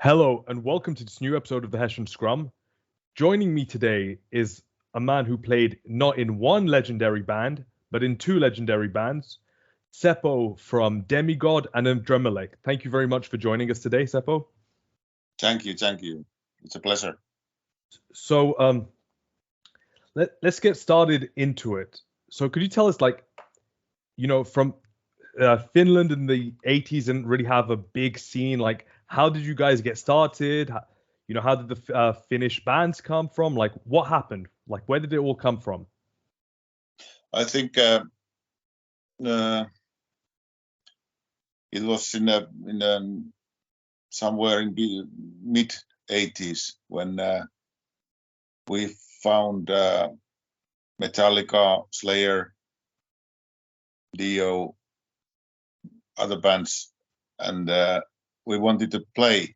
Hello and welcome to this new episode of the Hessian Scrum. Joining me today is a man who played not in one legendary band, but in two legendary bands, Seppo from Demigod and Adramelech. Thank you very much for joining us today, Seppo. Thank you. It's a pleasure. So let's get started into it. So could you tell us, from Finland in the 80s didn't really have a big scene, how did you guys get started? How did the Finnish bands come from? What happened? Where did it all come from? I think it was in somewhere in the mid 80s when we found Metallica, Slayer, Dio, other bands, and we wanted to play,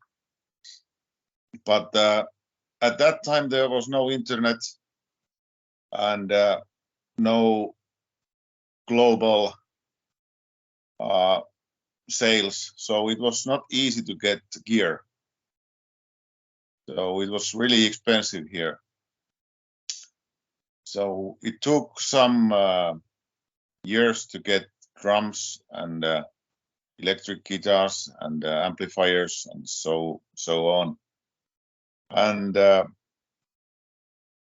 but at that time there was no internet and no global sales, so it was not easy to get gear. So it was really expensive here. So it took some years to get drums and electric guitars and amplifiers and so on. And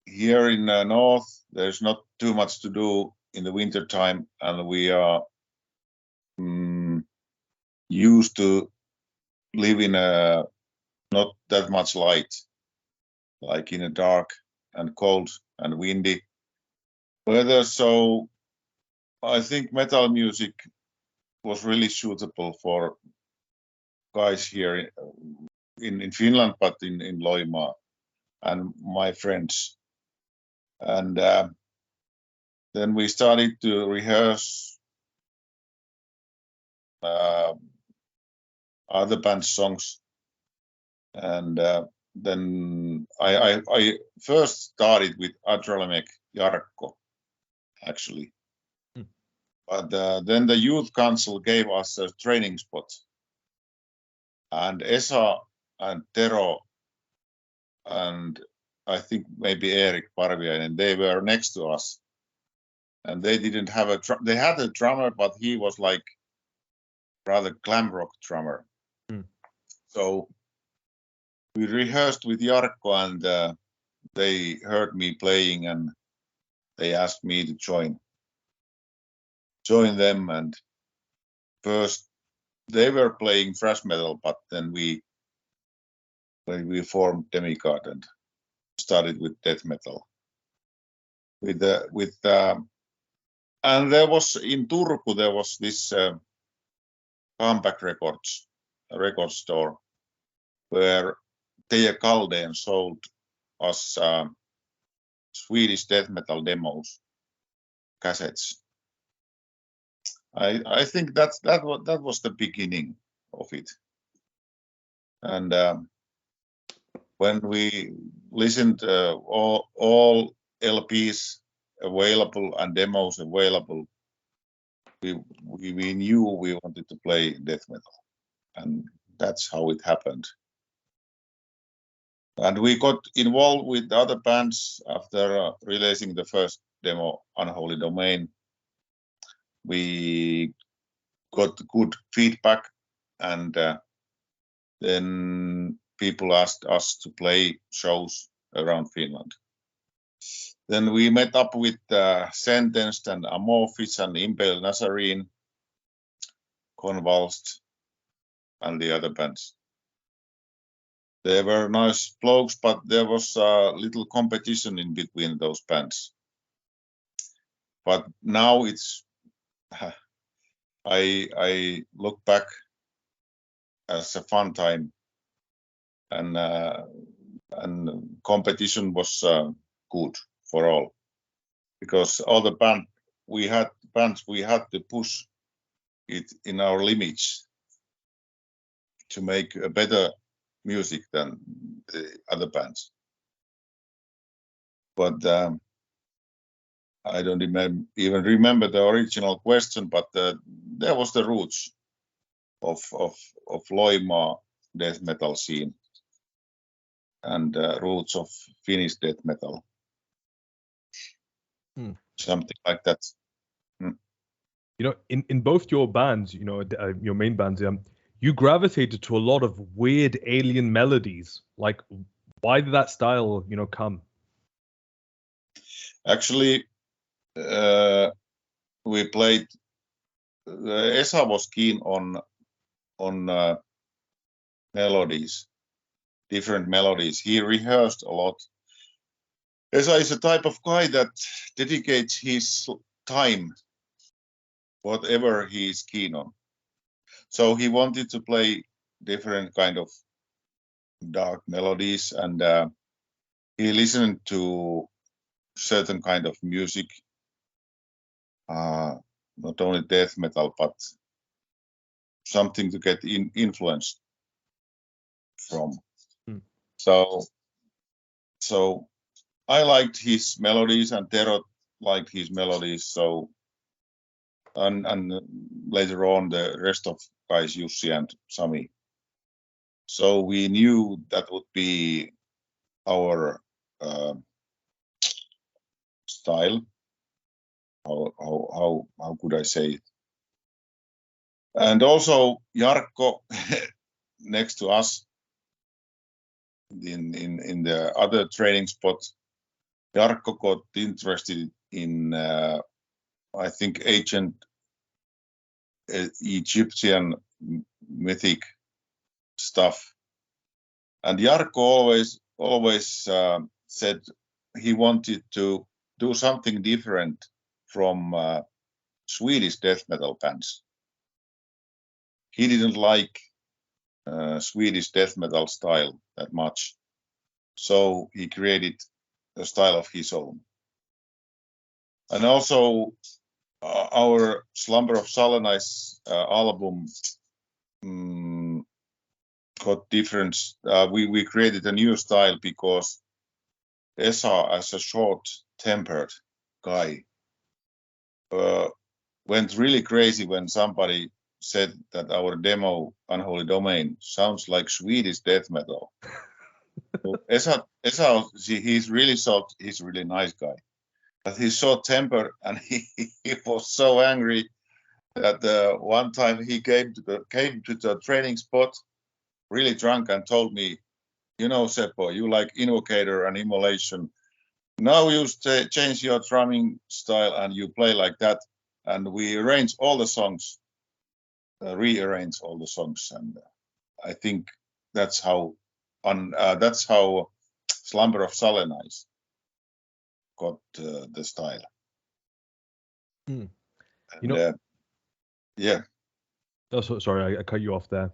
here in the north, there's not too much to do in the winter time, and we are used to live in a not that much light, like in a dark and cold and windy weather. So I think metal music was really suitable for guys here in Finland, but in Loimaa and my friends. And then we started to rehearse other band songs. And then I first started with Adramelech Jarkko, actually. But then the youth council gave us a training spot, and Esa and Tero and I think maybe Erik Parviainen, they were next to us, and they didn't have they had a drummer, but he was like rather glam rock drummer. So we rehearsed with Jarkko, and they heard me playing, and they asked me to join them. And first they were playing thrash metal, but then when we formed Demigod and started with death metal. And there was in Turku, there was this Comeback Records, a record store, where Teija Kaldén sold us Swedish death metal demos, cassettes. I think that was the beginning of it. And when we listened all LPs available and demos available, we knew we wanted to play death metal, and that's how it happened. And we got involved with other bands after releasing the first demo, Unholy Domain. We got good feedback, and then people asked us to play shows around Finland. Then we met up with Sentenced and Amorphis and Impale Nazarene, Convulsed, and the other bands. They were nice blokes, but there was a little competition in between those bands. But now it's, I look back as a fun time, and competition was good for all, because all the bands we had to push it in our limits to make a better music than the other bands. But I don't even remember the original question, but there was the roots of Loimaa death metal scene. and roots of Finnish death metal. Something like that. You know, in both your bands, you know, your main bands, you gravitated to a lot of weird alien melodies. Like, why did that style, you know, come? Actually, we played. Esa was keen on melodies, different melodies. He rehearsed a lot. Esa is a type of guy that dedicates his time, whatever he is keen on. So he wanted to play different kind of dark melodies, and he listened to certain kind of music, not only death metal, but something to get influenced from. So I liked his melodies, and Tero liked his melodies. So and later on the rest of guys, Jussi and Sami. So we knew that would be our style. How could I say it? And also Jarkko next to us in the other training spot, Jarkko got interested in I think ancient Egyptian mythic stuff, and Jarkko always said he wanted to do something different from Swedish death metal bands. He didn't like Swedish death metal style that much, so he created a style of his own. And also our Slumber of Sullen album got different. We created a new style because Esa, as a short-tempered guy, went really crazy when somebody said that our demo Unholy Domain sounds like Swedish death metal. So Esa, he's really short. He's a really nice guy, but he's short tempered, and he was so angry that one time he came to the training spot, really drunk, and told me, "You know, Seppo, you like Invocator and Immolation. Now you change your drumming style and you play like that." And we arrange all the songs, rearrange all the songs, and I think that's how Slumber of Sullen got the style. And, you know, yeah. Oh, sorry, I cut you off there.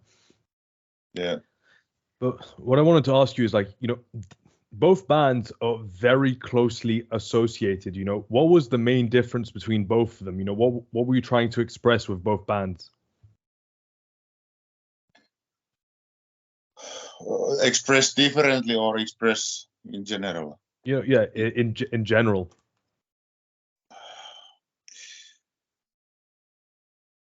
Yeah. But what I wanted to ask you is, like, you know, both bands are very closely associated. You know, what was the main difference between both of them? You know, what were you trying to express with both bands? Express differently or express in general? Yeah, in general.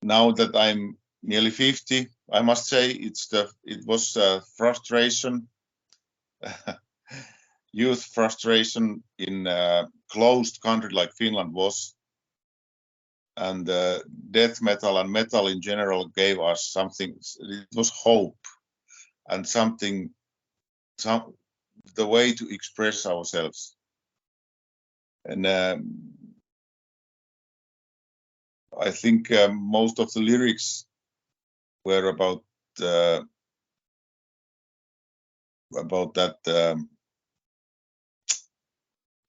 Now that I'm nearly 50, I must say it was frustration, youth frustration in a closed country like Finland was, and death metal and metal in general gave us something. It was hope and the way to express ourselves. And I think most of the lyrics were about that.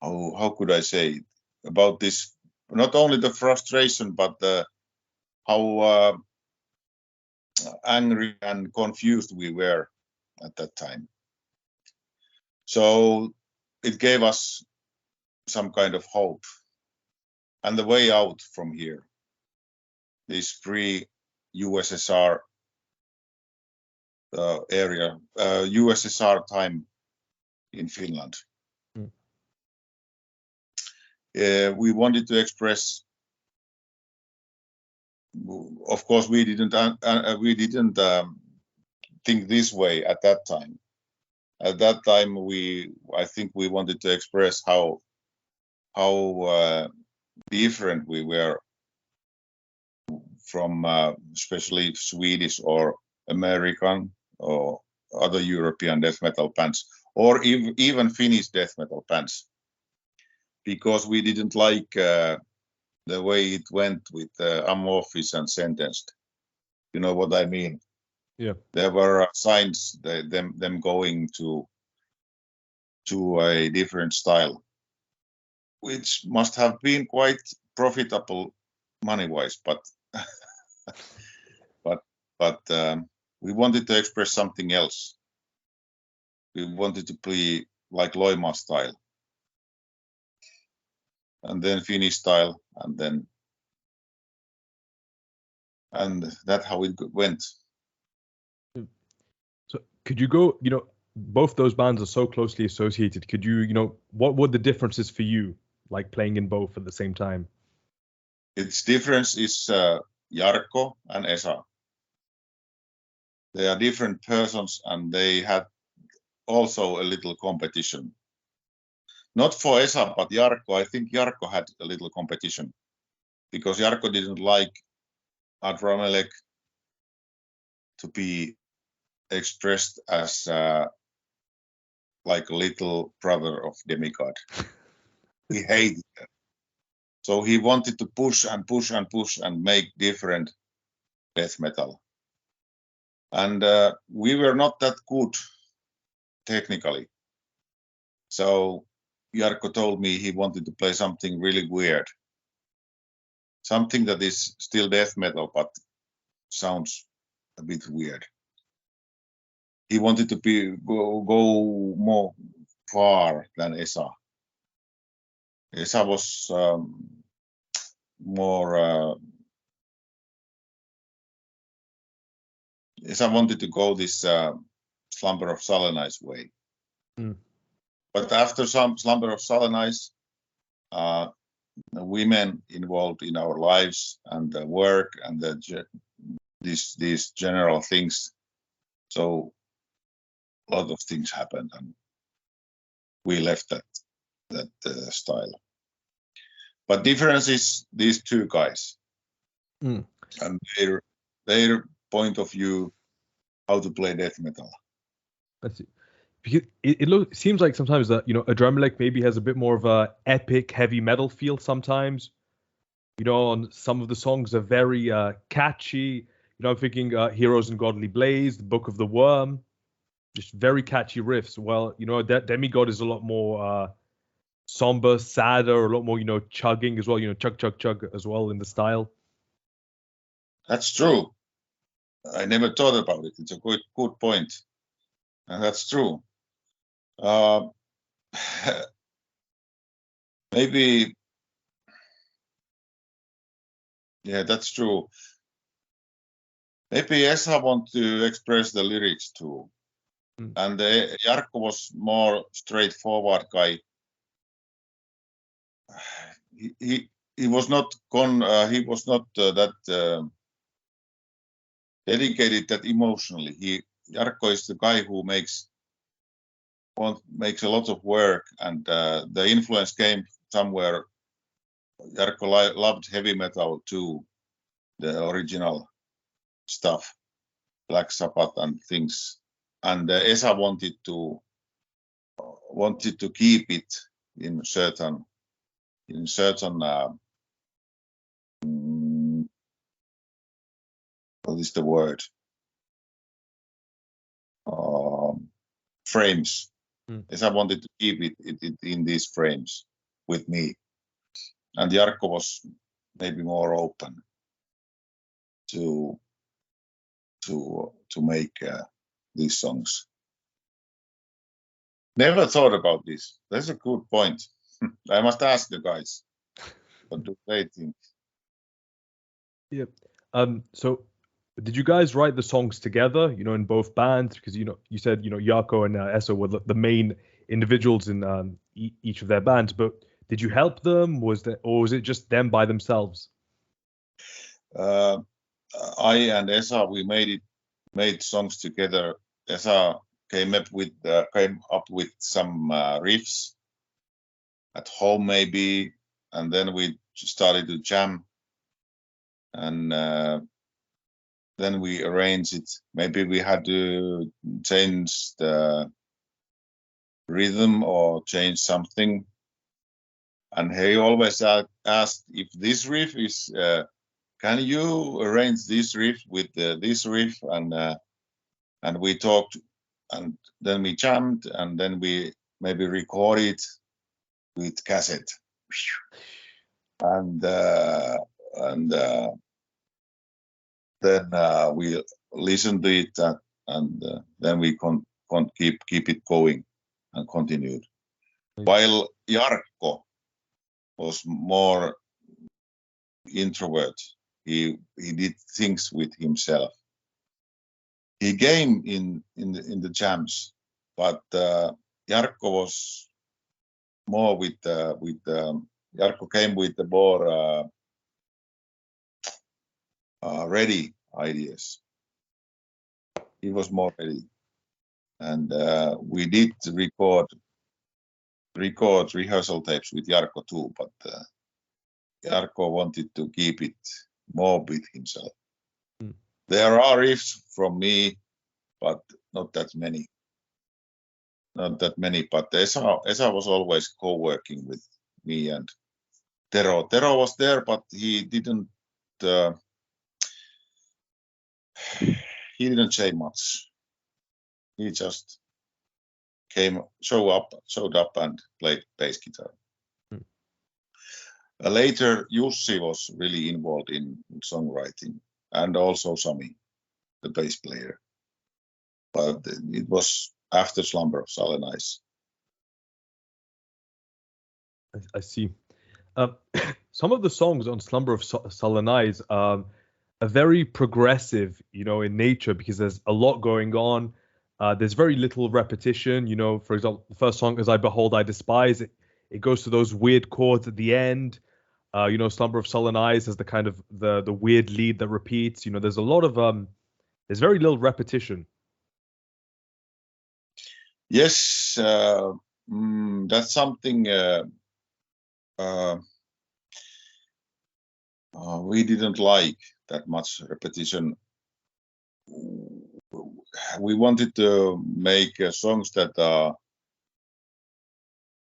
How could I say it? About this? Not only the frustration, but how angry and confused we were at that time. So it gave us some kind of hope and the way out from here. This free USSR area, USSR time in Finland. We wanted to express. Of course, we didn't think this way at that time, at that time I think we wanted to express how different we were from especially Swedish or American or other European death metal bands, or even Finnish death metal bands, because we didn't like the way it went with Amorphis and Sentenced. You know what I mean? Yeah. There were signs them going to a different style, which must have been quite profitable money-wise, but we wanted to express something else. We wanted to play like Loima style, and then Finnish style, and that's how it went. So could you go, both those bands are so closely associated. Could you, what were the differences for you, like playing in both at the same time? Its difference is Jarkko and Esa. They are different persons, and they had also a little competition. Not for Esa, but Jarkko. I think Jarkko had a little competition because Jarkko didn't like Adramelech to be expressed as like a little brother of Demigod. He hated it. So he wanted to push and push and push and make different death metal. And we were not that good technically. So Jarkko told me he wanted to play something really weird. Something that is still death metal, but sounds a bit weird. He wanted to go more far than Esa. Esa was more. Esa wanted to go this Slumber of Sullen way. Mm. But after some Slumber of Sullen, the women involved in our lives and the work and these general things. So a lot of things happened, and we left that style. But difference is these two guys and their point of view how to play death metal. That's it. Because it seems like sometimes that Adramelech maybe has a bit more of a epic heavy metal feel sometimes. On some of the songs are very catchy. I'm thinking Heroes in Godly Blaze, The Book of the Worm, just very catchy riffs. Well, that Demigod is a lot more somber, sadder, a lot more chugging as well. Chug chug chug as well in the style. That's true. I never thought about it. It's a good point, and that's true. Maybe, yeah, that's true. Maybe Esa want to express the lyrics too, and Jarkko was more straightforward guy. He was not he was not that dedicated that emotionally. Jarkko is the guy who makes a lot of work, and the influence came somewhere. Jarkko loved heavy metal too, the original stuff, Black Sabbath and things, and Esa wanted to keep it in certain what is the word, frames. Esa wanted to keep it in these frames with me, and Jarkko was maybe more open to make these songs. Never thought about this. That's a good point. I must ask the guys. What do they think? Yeah. So did you guys write the songs together, in both bands? Because, you said, Jarkko and Esa were the main individuals in each of their bands, but did you help them? Or was it just them by themselves? I and Esa, we made songs together. Esa came up with some riffs at home maybe, and then we started to jam, and then we arranged it. Maybe we had to change the rhythm or change something. And he always asked if this riff is, can you arrange this riff with this riff? And we talked, and then we jammed, and then we maybe recorded with cassette. And then we listened to it, and then we keep it going and continued. While Jarkko was more introvert, he did things with himself. He came in the jams, but Jarkko was more with Jarkko came with the more ready ideas. He was more ready, and we did record rehearsal tapes with Jarkko too, but Jarkko wanted to keep it more with himself. There are riffs from me, but not that many. But Esa was always co-working with me and Tero. Tero was there, but he didn't say much. He just showed up and played bass guitar. Later, Jussi was really involved in songwriting, and also Sami, the bass player. But it was after Slumber of Sullen. I see. Some of the songs on Slumber of Sullen are very progressive, in nature, because there's a lot going on. There's very little repetition. For example, the first song, As I Behold, I Despise, it goes to those weird chords at the end. Slumber of Sullen Eyes has the kind of the weird lead that repeats. There's a lot of there's very little repetition. Yes, that's something we didn't like that much repetition. We wanted to make songs that are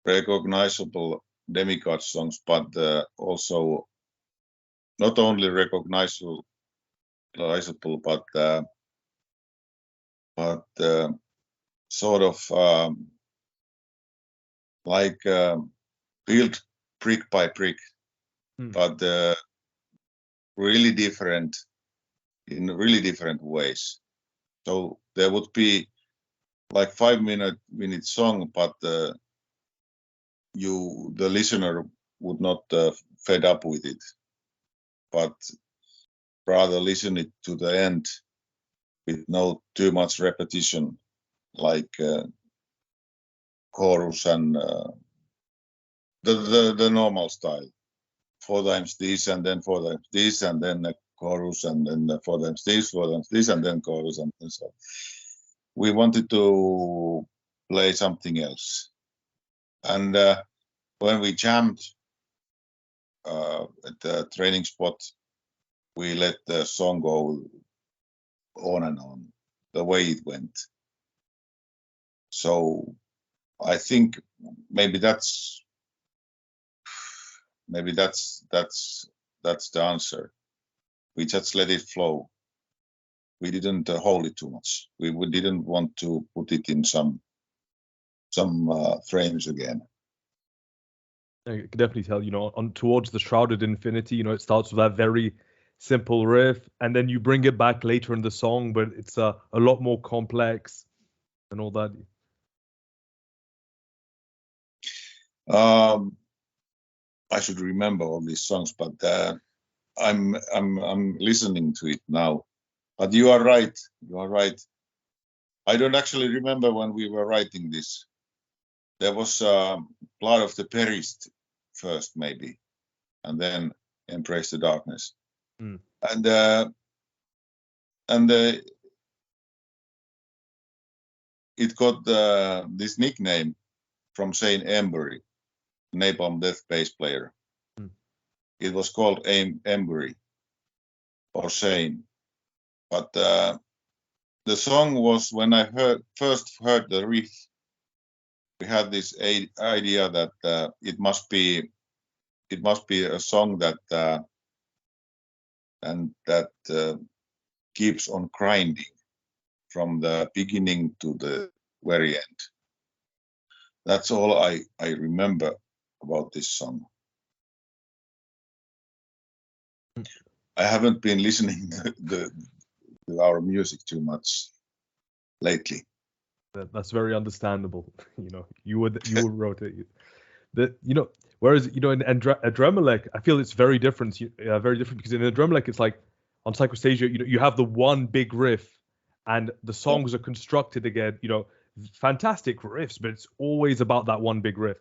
recognizable Demigod songs, but also not only recognizable, but sort of like built brick by brick, but really different in really different ways. So there would be like 5-minute song, but the listener would not fed up with it, but rather listen it to the end with no too much repetition, like chorus and the normal style. 4 times this, and then 4 times this, and then a chorus, and then 4 times this, 4 times this, and then chorus, and so. We wanted to play something else, and when we jammed at the training spot, we let the song go on and on the way it went. So I think maybe that's the answer. We just let it flow. We didn't hold it too much. We didn't want to put it in some frames again. I can definitely tell, on Towards the Shrouded Infinity, it starts with that very simple riff, and then you bring it back later in the song, but it's a lot more complex and all that. I should remember all these songs, but I'm listening to it now. But you are right. I don't actually remember when we were writing this. There was Blood of the Perist first, maybe, and then Embrace the Darkness. And it got this nickname from Shane Embury, Napalm Death bass player. It was called Embury or Shane. But the song was, when I first heard the riff, we had this idea that it must be a song that keeps on grinding from the beginning to the very end. That's all I remember about this song. I haven't been listening to our music too much lately. That's very understandable. You wrote it. Whereas in Adramelech, I feel it's very different. Very different, because in Adramelech it's like on Psychostasia, you have the one big riff, and the songs are constructed again. Fantastic riffs, but it's always about that one big riff.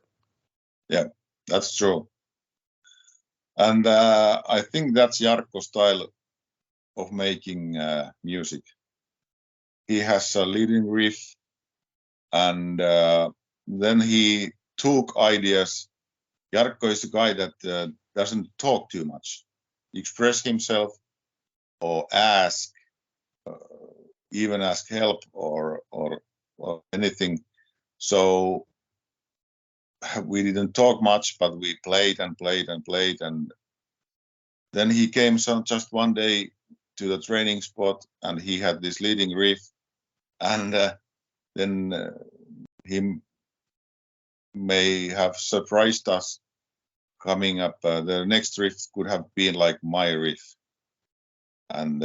Yeah, that's true. And I think that's Jarkko's style of making music. He has a leading riff, and then he took ideas. Jarkko is a guy that doesn't talk too much, express himself, or even ask help or anything. So we didn't talk much, but we played and played and played. And then he came just one day to the training spot, and he had this leading riff. And then he may have surprised us coming up. The next riff could have been like my riff. And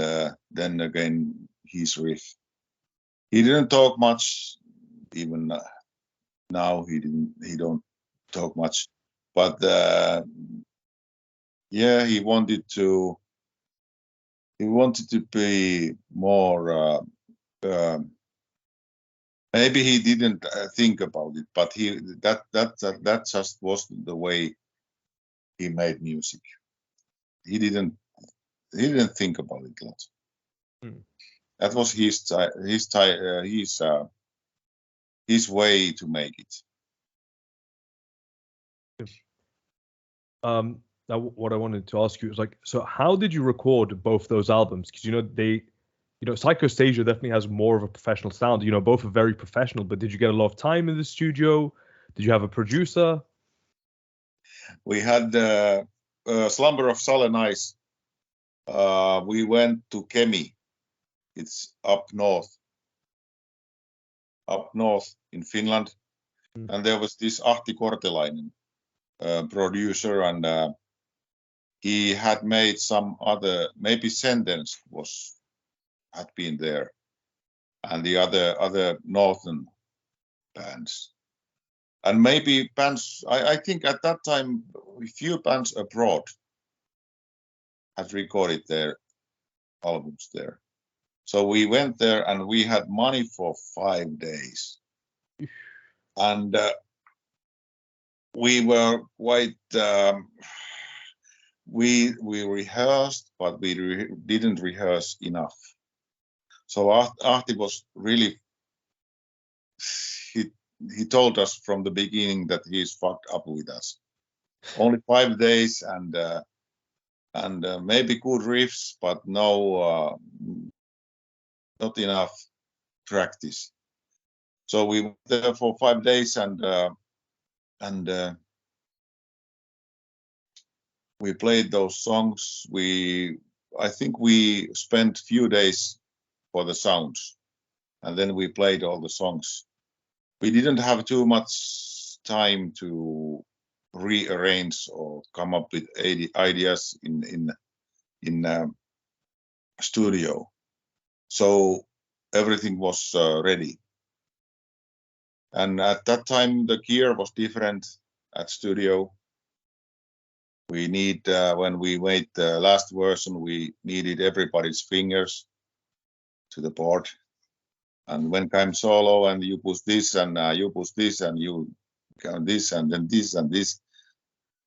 then again, his riff. He didn't talk much, even now he don't talk much. But yeah, he wanted to be more. Maybe he didn't think about it, but that just was the way he made music. He didn't think about it a lot. That was his way to make it. Now, what I wanted to ask you is so how did you record both those albums? Because Psychostasia definitely has more of a professional sound. Both are very professional. But did you get a lot of time in the studio? Did you have a producer? We had Slumber of Sullen Ice. We went to Kemi. It's up north in Finland. And there was this Ahti Kortelainen producer, and he had made some other, maybe Sentence had been there, and the other northern bands, and maybe bands. I think at that time a few bands abroad had recorded their albums there. So we went there, and we had money for 5 days, and we were quite. We rehearsed, but we didn't rehearse enough. So Ahti was really. He told us from the beginning that he's fucked up with us. Only 5 days, and maybe good riffs, but no. Not enough practice. So we were there for 5 days, and we played those songs. I think we spent few days for the sounds, and then we played all the songs. We didn't have too much time to rearrange or come up with ideas in studio. So everything was ready. And at that time, the gear was different at studio. We need, when we made the last version, we needed everybody's fingers to the board. And when came solo, and you push this, and you push this, and you count this, and then this, and this.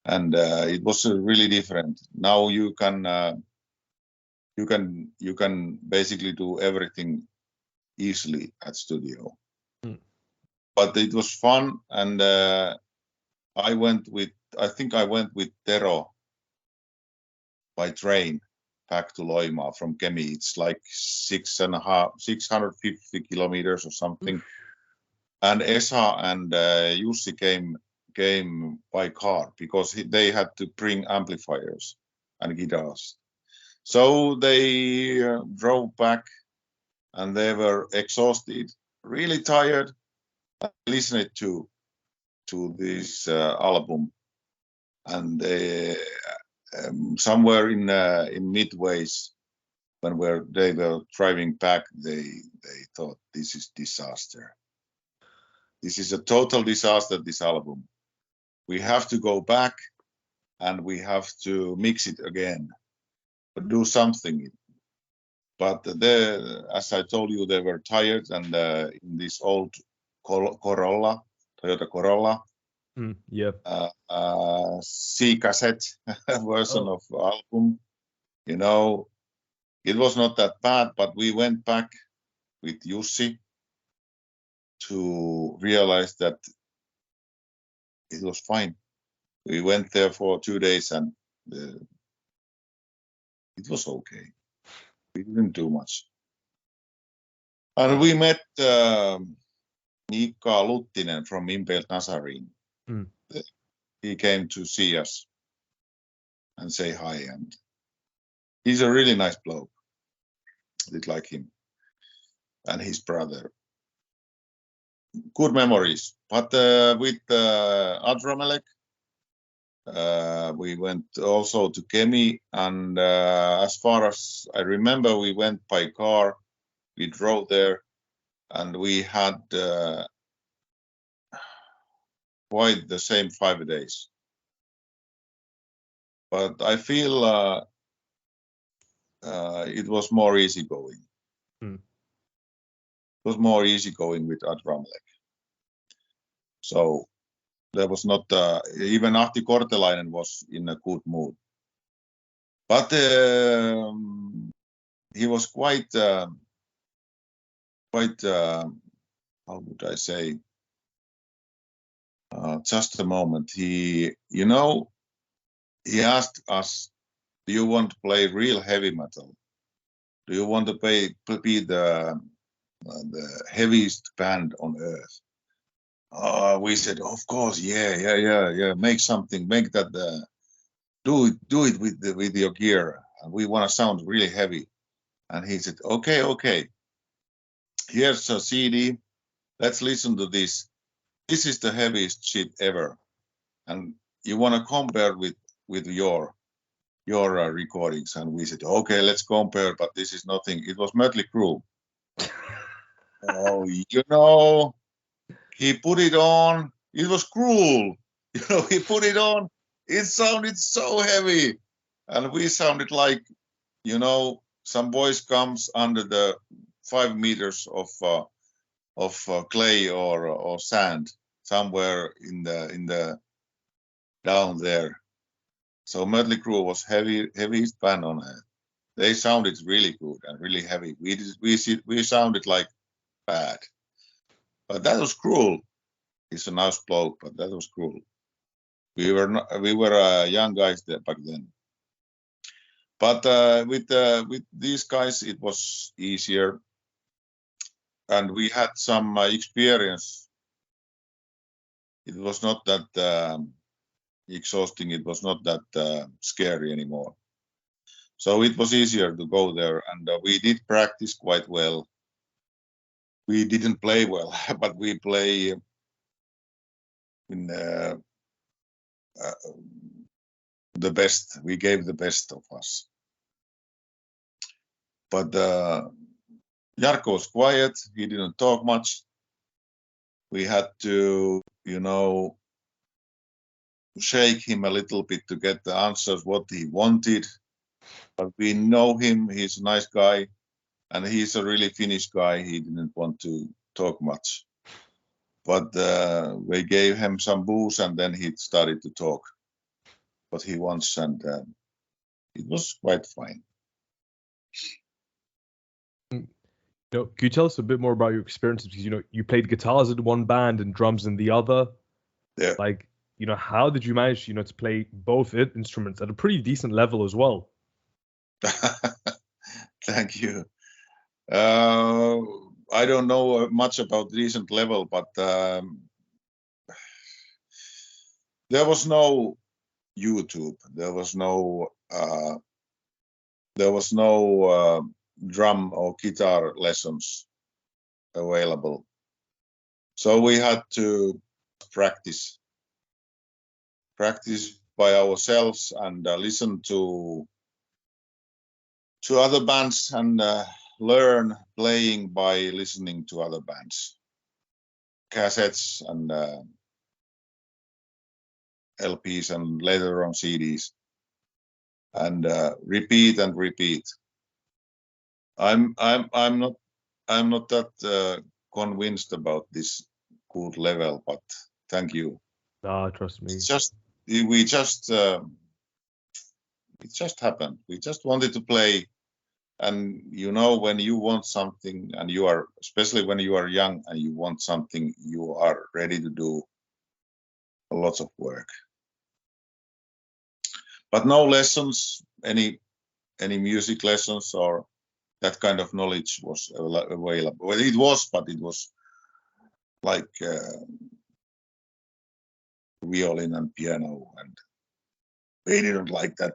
And it was really different. Now you can basically do everything easily at studio. but it was fun, and I think I went with Tero by train back to Loimaa from Kemi. It's like 650 kilometers or something. And Esa and Jussi came by car because they had to bring amplifiers and guitars. So they drove back, and they were exhausted, really tired. I listened to this album, and somewhere in midways, when they were driving back, they thought, this is disaster. This is a total disaster, this album. We have to go back and we have to mix it again, but do something. But as I told you, they were tired, and in this old Toyota Corolla, C cassette version of album, you know, it was not that bad, but we went back with Jussi to realize that it was fine. We went there for 2 days, and it was okay. We didn't do much. And we met Mika Luttinen from Impaled Nazarene. He came to see us and say hi, and he's a really nice bloke. I did like him and his brother. Good memories. But with Adramelech, we went also to Kemi, and as far as I remember, we went by car. We drove there, and we had quite the same 5 days. But I feel it was more easygoing. It was more easygoing with Adramelech. So there was not even Ahti Kortelainen was in a good mood. But he was quite how would I say? Just a moment. He asked us, "Do you want to play real heavy metal? Do you want to be the heaviest band on earth?" We said, "Of course, yeah. Make something. Make that. Do it with your gear. And we want to sound really heavy." And he said, "Okay. Here's a CD. Let's listen to this. This is the heaviest shit ever. And you want to compare with your recordings?" And we said, "Okay, let's compare, but this is nothing." It was Mötley Crüe. He put it on. It was cruel. He put it on. It sounded so heavy, and we sounded like, some boys comes under the 5 meters of clay or sand somewhere in the down there. So Mötley Crüe was heaviest band on earth. They sounded really good and really heavy. We sounded like bad, but that was cruel. He's a nice bloke, but that was cruel. We were young guys there back then. But with these guys, it was easier, and we had some experience. It was not that exhausting. It was not that scary anymore. So it was easier to go there, and we did practice quite well. We didn't play well, but we play in the best. We gave the best of us. But Jarkko was quiet. He didn't talk much. We had to, shake him a little bit to get the answers what he wanted. But we know him. He's a nice guy, and he's a really Finnish guy. He didn't want to talk much. But we gave him some booze, and then he started to talk what he wants, and it was quite fine. Can you tell us a bit more about your experiences? Because you played guitars in one band and drums in the other. Yeah. Like, how did you manage, to play both instruments at a pretty decent level as well? Thank you. I don't know much about decent level, but there was no YouTube. There was no drum or guitar lessons available. So we had to practice by ourselves and listen to other bands and learn playing by listening to other bands, cassettes and LPs and later on CDs, and repeat and repeat. I'm not that convinced about this good level, but thank you. Trust me. It just happened. We just wanted to play, and when you want something, and especially when you are young and you want something, you are ready to do lots of work. But no lessons, any music lessons or that kind of knowledge was available. Well, it was like violin and piano, and we didn't like that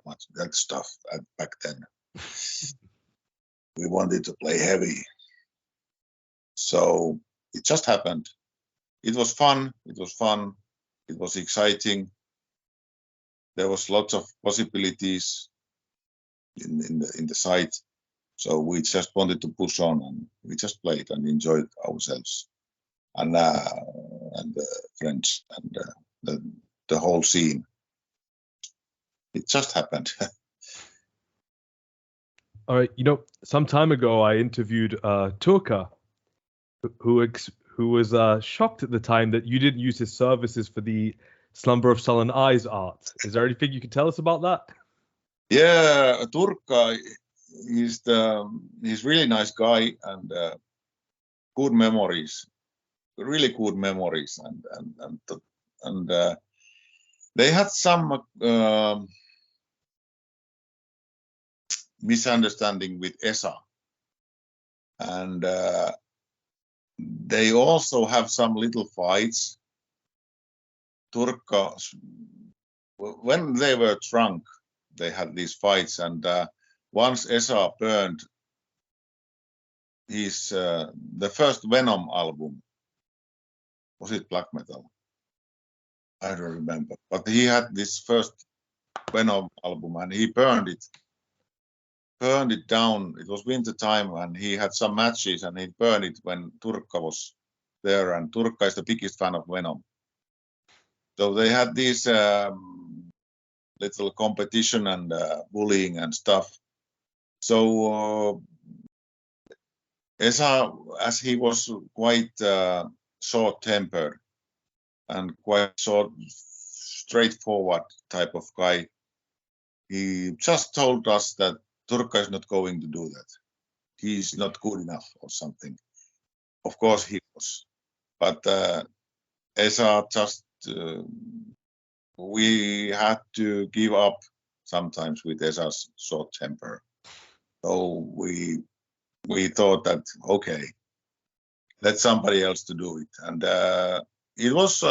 stuff back then. We wanted to play heavy. So it just happened. It was fun. It was exciting. There was lots of possibilities in the site. So we just wanted to push on, and we just played and enjoyed ourselves, and the friends and the whole scene. It just happened. All right, some time ago I interviewed Turka, who was shocked at the time that you didn't use his services for the Slumber of Sullen Eyes art. Is there anything you can tell us about that? Yeah, Turka, he's really nice guy and good memories, really good memories, and they had some misunderstanding with Esa, and they also have some little fights. Turka, when they were drunk, they had these fights, and once Esa burned his the first Venom album. Was it black metal? I don't remember, but he had this first Venom album, and he burned it down. It was winter time, and he had some matches, and he burned it when Turka was there, and Turka is the biggest fan of Venom. So they had this little competition and bullying and stuff. So Esa, as he was quite short-tempered and quite straightforward type of guy, he just told us that Turka is not going to do that. He's not good enough or something. Of course he was. But Esa just, we had to give up sometimes with Esa's short temper. So we thought that, okay, let somebody else to do it. And it was,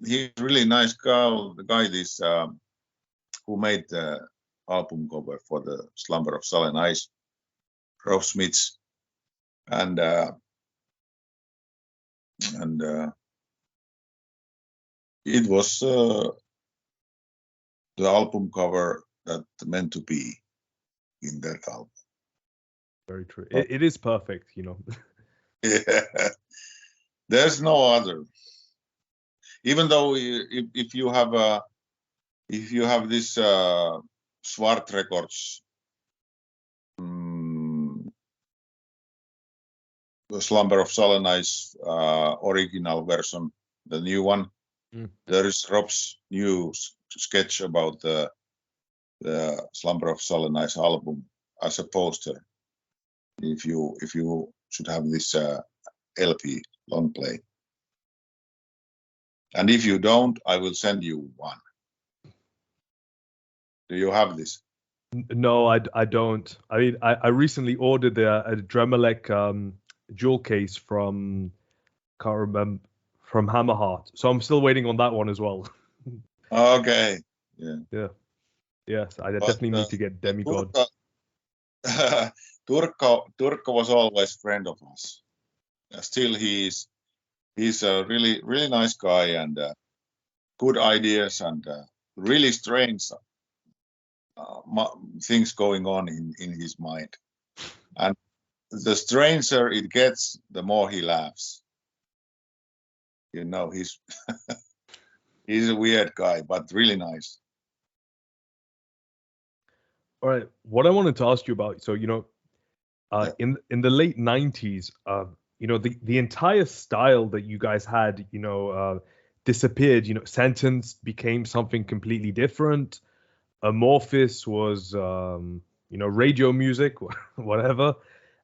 he's a really nice guy, this who made the album cover for the Slumber of Sullen Eyes, Rob Smiths, and it was the album cover that meant to be in that album. Very true. It is perfect, Yeah. There's no other. Even though if you have this Swart Records the Slumber of Sullen Eyes original version, the new one, there is Rob's new sketch about the Slumber of Sullen Eyes album as a poster. If you should have this LP long play. And if you don't, I will send you one. Do you have this? No, I don't. I mean, I recently ordered the Adramelech jewel case from, can't remember, from Hammerheart. So I'm still waiting on that one as well. Okay. Yeah. Yeah. Yes, I definitely need to get Demigod. Turkka was always a friend of us. Still, he's a really nice guy and good ideas and really strange things going on in his mind. And the stranger it gets, the more he laughs. You know, he's he's a weird guy, but really nice. All right, what I wanted to ask you about, so in the late 90s, the entire style that you guys had, disappeared. Sentence became something completely different. Amorphous was, radio music, whatever,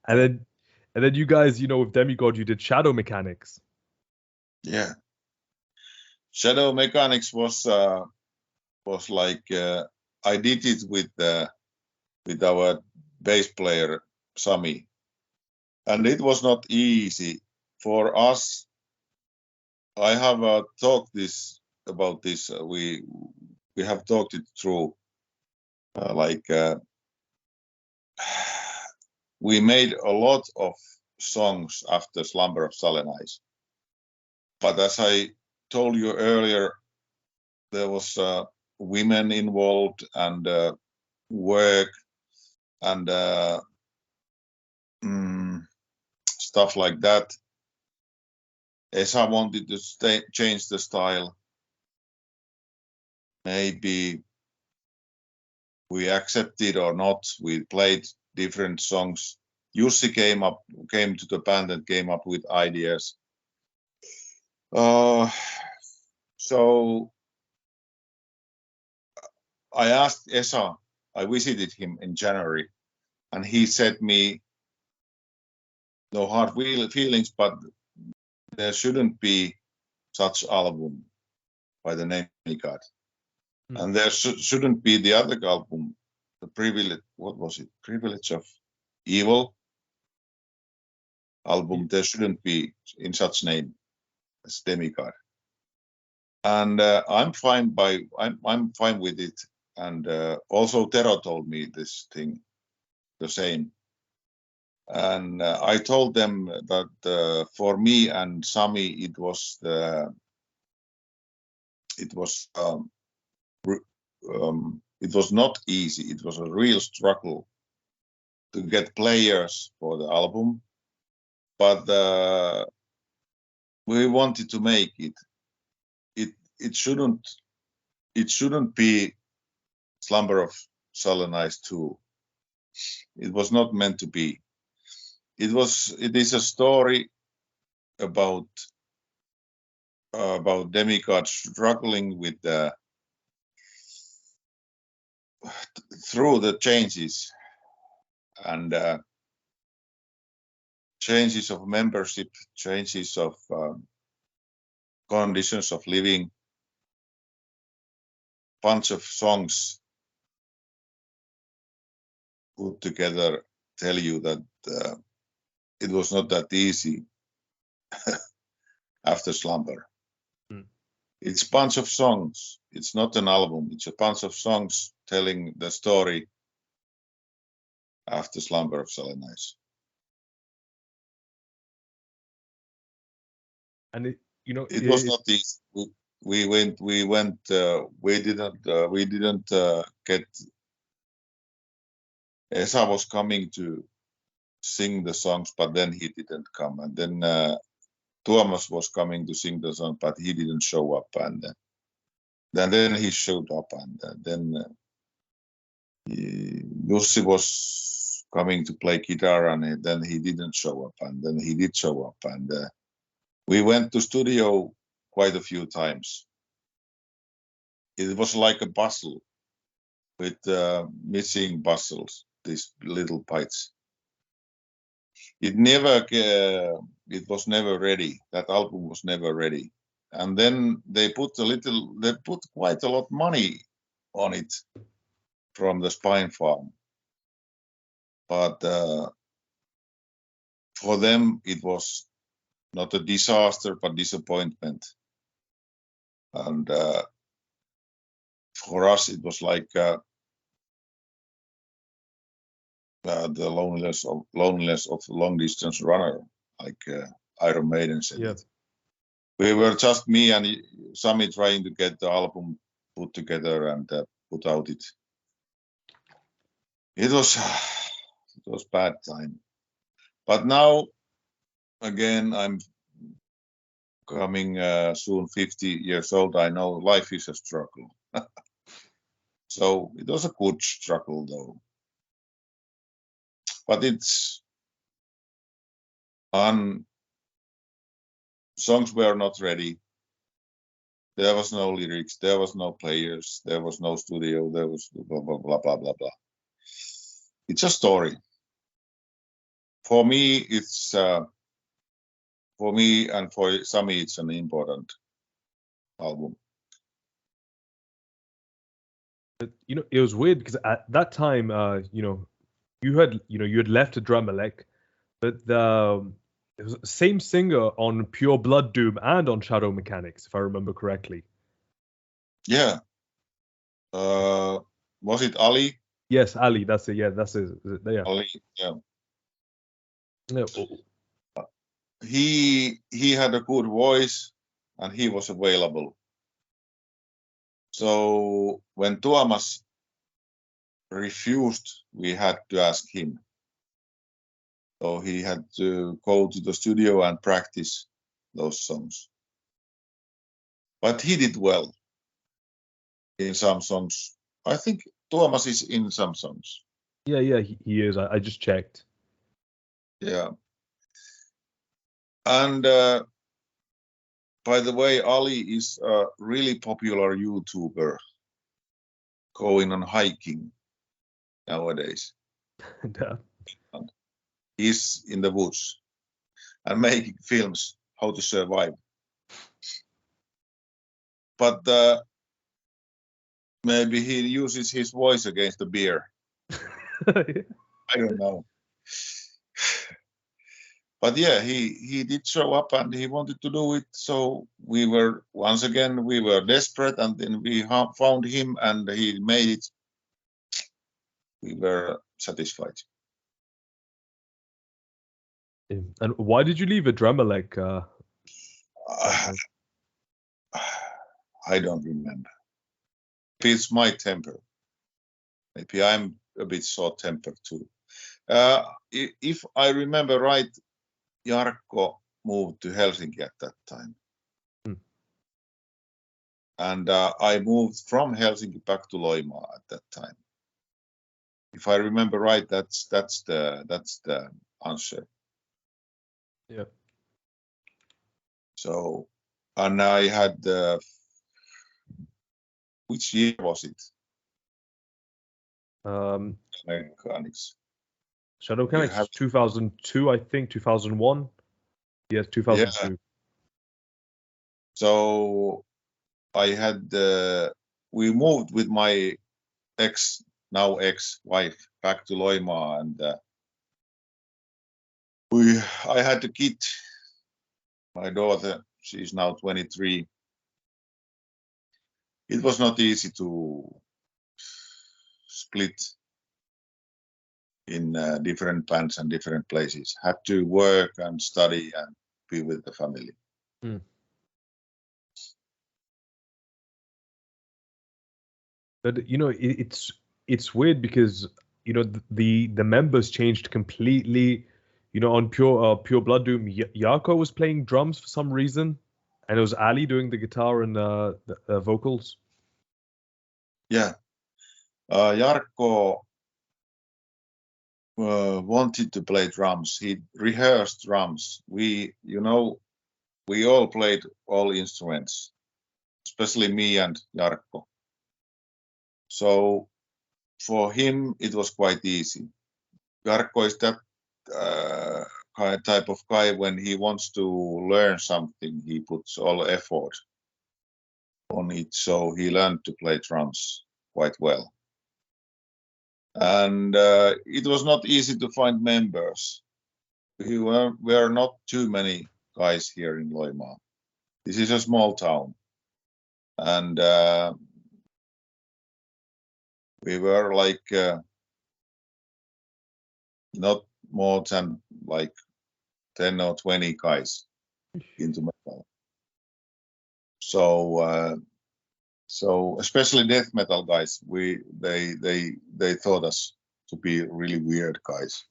and then you guys, with Demigod, you did shadow mechanics. Yeah, shadow mechanics was like I did it with our bass player Sami, and it was not easy for us. I have talked about this. We have talked it through. We made a lot of songs after Slumber of Sullen. But as I told you earlier, there was women involved and work and stuff like that. Esa wanted to change the style. Maybe we accepted or not. We played different songs. Jussi came to the band and came up with ideas. So I asked Esa. I visited him in January, and he said me, "No hard feelings, but there shouldn't be such album by the name Demigod. And there shouldn't be the other album, the Privilege, what was it? Privilege of Evil album. There shouldn't be in such name as Demigod. And I'm fine with it. And also Tero told me this thing, the same. And I told them that for me and Sami, it was not easy. It was a real struggle to get players for the album, but we wanted to make it. It shouldn't be Slumber of Sullen 2. It was not meant to be. It is a story about Demigod struggling with through the changes and changes of membership, changes of conditions of living, bunch of songs put together tell you that it was not that easy after Slumber. It's a bunch of songs. It's not an album. It's a bunch of songs telling the story after Slumber of Sullen. And it was not easy. We didn't get. Esa was coming to sing the songs, but then he didn't come. And then Tuomas was coming to sing the song, but he didn't show up. And then he showed up, and then Jussi was coming to play guitar, and then he didn't show up, and then he did show up, and we went to studio quite a few times. It was like a puzzle with missing puzzles, these little bites. it was never ready. That album was never ready. And then they put quite a lot of money on it from the Spine Farm. But for them, it was not a disaster, but disappointment. And for us, it was like the loneliness of long distance runner, like Iron Maiden said. Yeah. We were just me and Sami trying to get the album put together and put out it. It was bad time. But now, again, I'm coming soon 50 years old. I know life is a struggle. So it was a good struggle, though. But it's songs were not ready. There was no lyrics. There was no players. There was no studio. There was blah, blah, blah, blah, blah, blah. It's a story. For me, it's for me and for Sami, it's an important album. You know, it was weird because at that time, you know, you had left Adramelech, but it was the same singer on Pure Blood Doom and on Shadow Mechanics, if I remember correctly. Yeah. Was it Ali? Yes, Ali. That's it. Yeah, that's it. Yeah. Ali. Yeah. Yeah. He had a good voice and he was available. So when Tuomas refused, we had to ask him. So he had to go to the studio and practice those songs. But he did well in some songs. I think Tuomas is in some songs. Yeah, he is. I just checked. Yeah. And by the way, Ali is a really popular YouTuber going on hiking nowadays. Yeah. He's in the woods and making films how to survive. But maybe he uses his voice against the beer. I don't know. But yeah, he did show up and he wanted to do it. So we were desperate, and then we found him and he made it. We were satisfied. And why did you leave Adramelech? I don't remember. Maybe it's my temper. Maybe I'm a bit short-tempered too. If I remember right, Jarkko moved to Helsinki at that time. And I moved from Helsinki back to Loimaa at that time. If I remember right, that's the answer. Yeah. So, and I had which year was it? Mechanics. Shadow Mechanics 2002, I think 2001. Yes, 2002. Yeah. So I had we moved with my now ex-wife back to Loimaa, and I had a kid, my daughter. She's now 23. It was not easy to split in different bands and different places. Had to work and study and be with the family. But you know, it's weird because you know the members changed completely. You know, on Pure Blood Doom, Jarkko was playing drums for some reason, and it was Ali doing the guitar and the vocals. Yeah, Jarkko wanted to play drums. He rehearsed drums. We all played all instruments, especially me and Jarkko. So for him, it was quite easy. Jarkko is that type of guy, when he wants to learn something, he puts all effort on it. So he learned to play drums quite well. And it was not easy to find members. We were not too many guys here in Loimaa. This is a small town. And we were like not more than like 10 or 20 guys into metal. So especially death metal guys, they thought us to be really weird guys.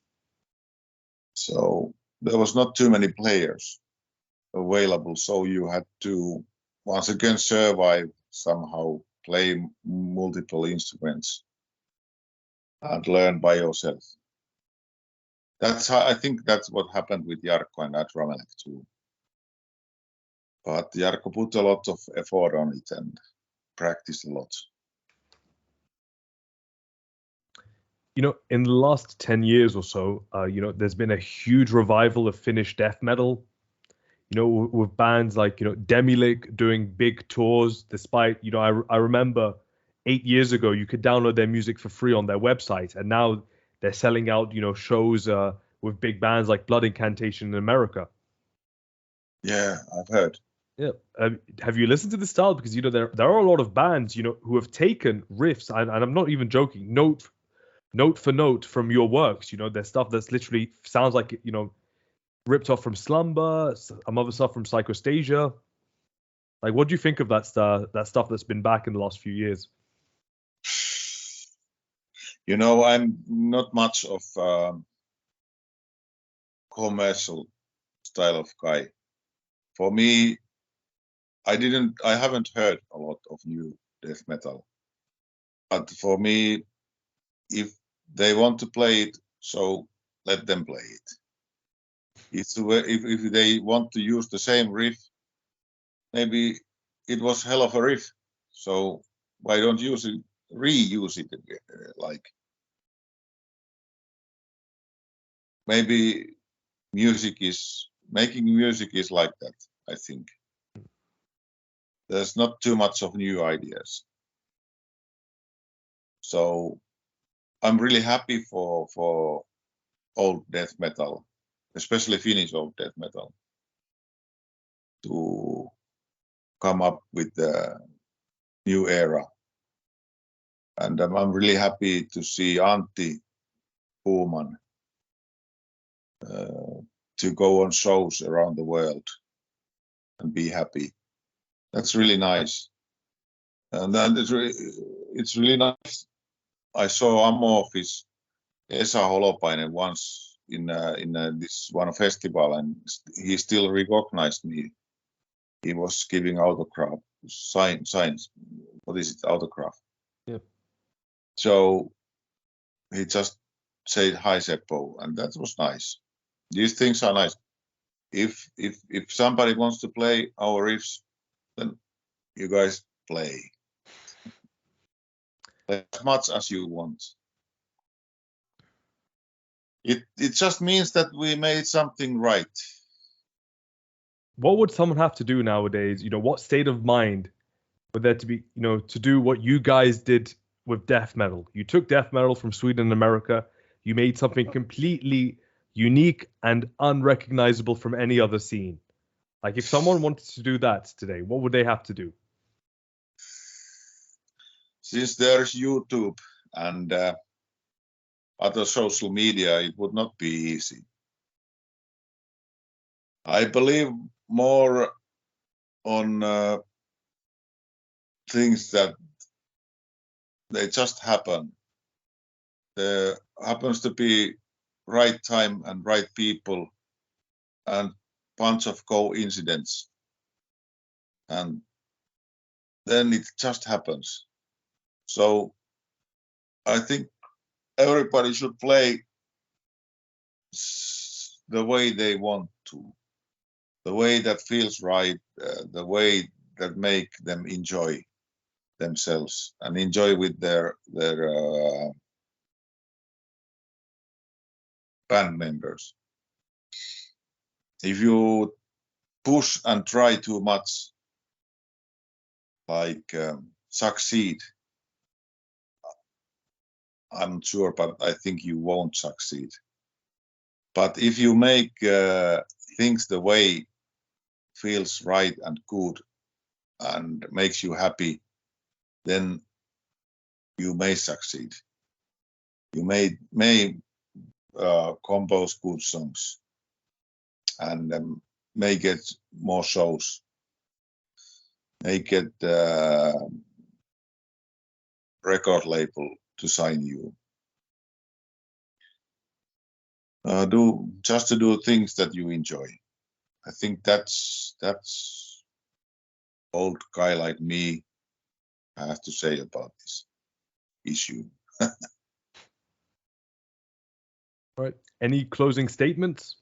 So there was not too many players available, so you had to once again survive somehow, play multiple instruments and learn by yourself. I think that's what happened with Jarkko and Adramelech too. But Jarkko put a lot of effort on it and practiced a lot. You know, in the last 10 years or so, you know, there's been a huge revival of Finnish death metal. You know, with bands like, you know, Adramelech doing big tours, despite, you know, I remember 8 years ago, you could download their music for free on their website. And now they're selling out, you know, shows with big bands like Blood Incantation in America. Yeah, I've heard. Yeah. Have you listened to the style? Because, you know, there are a lot of bands, you know, who have taken riffs, and I'm not even joking, note for note from your works. You know, there's stuff that's literally sounds like, you know, ripped off from Slumber, some other stuff from Psychostasia. Like, what do you think of that stuff that's been back in the last few years? You know, I'm not much of commercial style of guy. For me, I haven't heard a lot of new death metal. But for me, if they want to play it, so let them play it. If they want to use the same riff, maybe it was hell of a riff. So why don't reuse it? Like maybe making music is like that. I think there's not too much of new ideas. So I'm really happy for old death metal, especially Finnish old death metal, to come up with the new era. And I'm really happy to see Antti Puuman to go on shows around the world and be happy. That's really nice. And then it's really nice. I saw Amorphis Esa Holopainen once in this one festival, and he still recognized me. He was giving autograph signs. What is it? Autograph. Yep. So he just said hi, Seppo, and that was nice. These things are nice. If somebody wants to play our riffs, then you guys play as much as you want. It just means that we made something right. What would someone have to do nowadays? You know, what state of mind would there to be, you know, to do what you guys did with death metal? You took death metal from Sweden and America. You made something completely unique and unrecognizable from any other scene. Like, if someone wanted to do that today, what would they have to do? Since there's YouTube and other social media, it would not be easy. I believe more on things that they just happen. There happens to be right time and right people and bunch of coincidence, and then it just happens. So I think everybody should play the way they want to, the way that feels right, the way that make them enjoy themselves and enjoy with their band members. If you push and try too much, like succeed, I'm not sure, but I think you won't succeed. But if you make things the way feels right and good and makes you happy, then you may succeed. You may compose good songs and may get more shows, may get record label to sign you. To do things that you enjoy. I think that's old guy like me I have to say about this issue. All right. Any closing statements?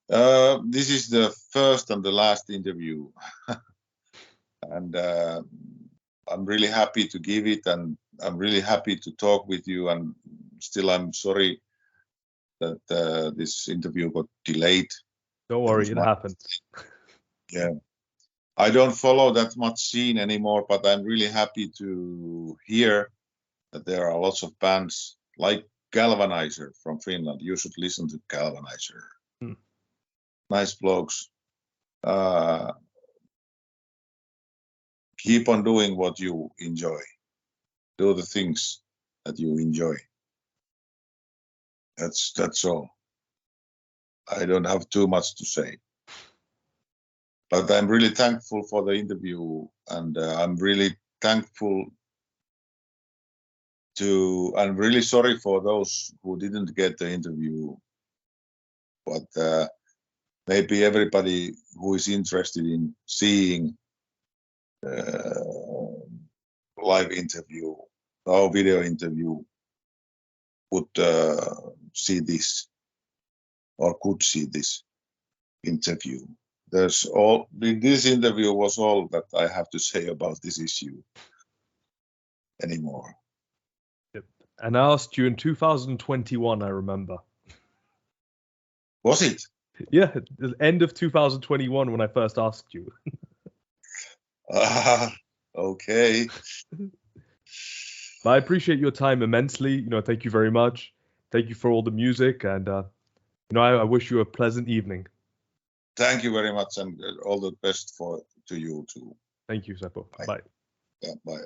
This is the first and the last interview, and I'm really happy to give it, and I'm really happy to talk with you. And still, I'm sorry that this interview got delayed. Don't worry, it happens. Yeah, I don't follow that much scene anymore, but I'm really happy to hear that there are lots of bands like Galvanizer from Finland. You should listen to Galvanizer. Nice blokes. Keep on doing what you enjoy. Do the things that you enjoy. That's all. I don't have too much to say. But I'm really thankful for the interview, and I'm really thankful I'm really sorry for those who didn't get the interview. But maybe everybody who is interested in seeing live interview or video interview would see this or could see this interview. This interview was all that I have to say about this issue anymore. Yep. And I asked you in 2021, I remember. Was it? Yeah, the end of 2021 when I first asked you. Okay. But I appreciate your time immensely. Thank you very much. Thank you for all the music, and I wish you a pleasant evening. Thank you very much, and all the best to you too. Thank you, Seppo. Bye. Bye. Yeah, bye.